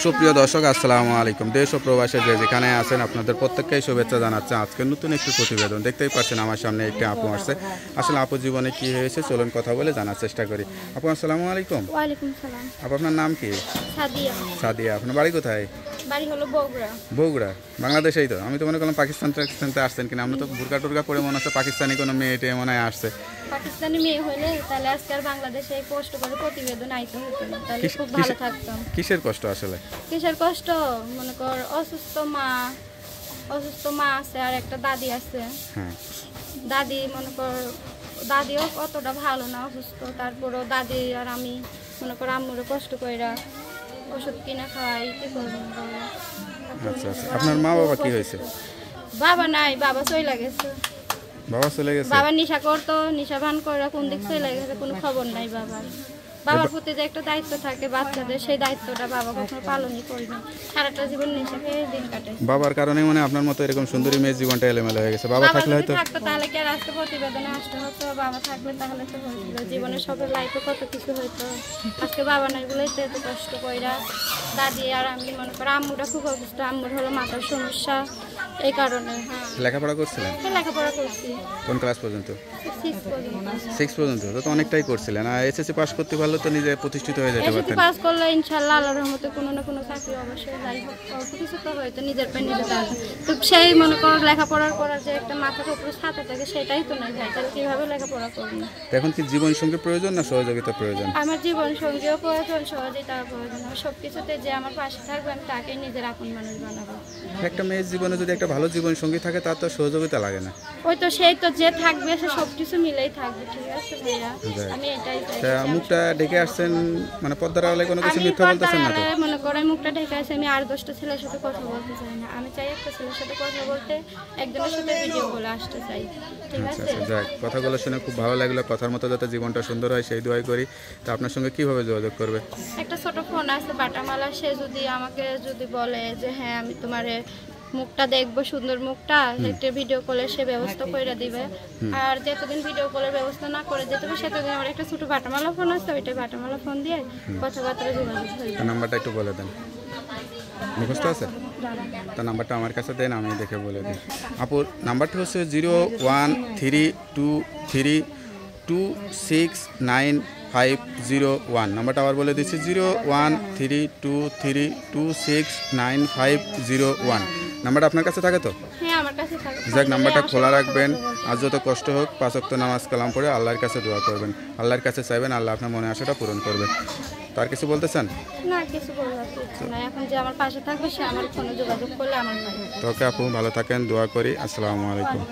সুপ্রিয় দর্শক আসসালামু আলাইকুম। দেশ ও প্রবাসে যে যেখানে আছেন আপনাদের প্রত্যেককেই শুভেচ্ছা জানাচ্ছে। আজকে নতুন একটি প্রতিবেদন দেখতেই পাচ্ছেন আমার সামনে একটি আপু আসছে। আসলে আপুর জীবনে কি হয়েছে চলুন কথা বলে জানার চেষ্টা করি। আপু আসসালামু আলাইকুম। ওয়ালাইকুম সালাম। আপু আপনার নাম কি? সাদিয়া। সাদিয়া। আপনার বাড়ি কোথায়? বাড়ি হলো বগুড়া। বগুড়া, বাংলাদেশেই তো? আমি তো মনে করলাম পাকিস্তান টাকিস্তানতে আসছেন কিনা। আমরা তো বুরকা টুরকা পরে মনে হচ্ছে পাকিস্তানি কোনো মেয়েটে মনে হয় আসছে। পাকিস্তানি মেয়ে হলে তাহলে আজকে আর বাংলাদেশে কষ্ট করে প্রতিবেদন আইতে হতো না, তাহলে খুব ভালো থাকতাম। কিসের কষ্ট আসলে? কিসের কষ্ট? মনে কর অসুস্থ মা আছে আর একটা দাদি আছে। হ্যাঁ, দাদি মনে কর দাদিও অতটা ভালো না, অসুস্থ। তারপরও দাদি আর আমি মনে কর আম্মুরও কষ্ট কইরা ওষুধ কিনে খাওয়াই, কি করবো বলো? আচ্ছা আচ্ছা। আপনার মা বাবা কি হয়েছে? বাবা নাই, বাবা চলে গেছে। বাবা চলে গেছে? বাবা নেশা করতো, নেশা ভান করে কোন দিক চলে গেছে কোনো খবর নাই বাবার। বাবার প্রতি যে একটা দায়িত্ব থাকে বাচ্চাদের, সেই দায়িত্বটা বাবা কখনো পালনই করি না। সারাটা জীবন নেশা খেয়ে দিন কাটে। বাবার কারণে মানে আপনার মতো এরকম সুন্দরী মেয়ের জীবনটা এলোমেলো হয়ে গেছে। বাবা থাকলে হয়তো থাকতো তাহলে কি আর আজকে প্রতিবেদনে আসতে হতো? বাবা থাকলে তাহলে তো হয়েছিল, জীবনে সবার লাইফে কত কিছু হইতো। আজকে বাবা নাই বলেই তো এত কষ্ট কইরা দাদি আর আমি মনে করো আম্মুটা খুব অসুস্থ, আম্মুর হলো মাথার সমস্যা, এই কারণে। হ্যাঁ, লেখাপড়া করছিলেন? লেখাপড়া করছি কোন ক্লাস পর্যন্ত? 6 পর্যন্ত। 6 পর্যন্ত? তো অনেকটাই করছিলেন। আর এসএসসি পাস করতে পারলে তো নিজে প্রতিষ্ঠিত হয়ে যেতে এসএসসি পারতেন। পাস করলে ইনশাআল্লাহ আল্লাহর রহমতে কোনো না কোনো চাকরি অবশ্যই যাই হোক অল্প কিছু তো হয়তো নিজের পায়ে নিজে দাঁড়ানো। তো সেই মনে করো লেখাপড়ার করার যে একটা মাথার উপরে ছাতা থাকে সেটাই তো নাই ভাই, তাহলে কীভাবে লেখাপড়া করবো? তো এখন কি জীবন সঙ্গী প্রয়োজন না সহযোগিতা প্রয়োজন? আমার জীবন সঙ্গীও প্রয়োজন, সহযোগিতার প্রয়োজন। আমার সব কিছুতে যে আমার পাশে থাকবে আমি তাকেই নিজের আপন মানুষ বানাবো। একটা মেয়ের জীবনে যদি একটা ভালো জীবন সঙ্গী থাকে তার তো সহযোগিতা লাগে না। ওই তো সেই তো যে থাকবে সে সব কিছু মিলেই থাকবে, ঠিক আছে ভাইয়া? আমি এটাই চাই। তা মুখটা ডেকে আসছেন মানে পর্দার আড়ালে কোনো কিছু আমি মিথ্যা বলতেছেন না তো? পর্দায় মনে করো মুখটা ঢেকে আছে, আমি আর 10টা ছেলের সাথে কথা বলতে চাই না। আমি চাই একটা ছেলের সাথে কথা বলতে, একজনের সাথে ভিডিও বলে আসতে চাই, ঠিক আচ্ছা আছে? আচ্ছা, যাক, কথাগুলো শুনে খুব ভালো লাগলো। কথার মতো যাতে জীবনটা সুন্দর হয় সেই দোয়াই করি। তা আপনার সঙ্গে কিভাবে যোগাযোগ করবে? একটা ছোট ফোন আছে বাটামালা, সে যদি আমাকে যদি বলে যে হ্যাঁ আমি তোমার মুখটা দেখবো, সুন্দর মুখটা, একটা ভিডিও কলের সে ব্যবস্থা করে দিবে। আর যতদিন ভিডিও কলের ব্যবস্থা না করে যেতে হবে সেতদিন আমার একটা ছোট বাটামালা ফোন আছে, ওইটা বাটামালা ফোন দিয়ে কথাবার্তা যোগাযোগ হয়ে তার নাম্বারটা একটু বলে দেন, মুখস্থ আছে? তার নাম্বারটা আমার কাছে দেন, আমি দেখে বলে দিই। আপুর নাম্বারটা হচ্ছে 01322695501। নাম্বারটা আবার বলে দিচ্ছি, 01322695501। নাম্বারটা আপনার কাছে থাকে তো? হ্যাঁ, আমার কাছে থাকে। যাক, নাম্বারটা খোলা রাখবেন। আর যত কষ্ট হোক 5 ওয়াক্ত নামাজ কালাম পড়ে আল্লাহর কাছে দোয়া করবেন, আল্লাহর কাছে চাইবেন, আল্লাহ আপনার মনে আশাটা পূরণ করবে। তার কিছু বলতে চান? না, কিছু বলার কিছু না। এখন যে আমার পাশে থাকবে সে আমার ফোনে যোগাযোগ করলে আমার ভাই। তো ওকে আপু, ভালো থাকেন, দোয়া করি। আসসালামু আলাইকুম।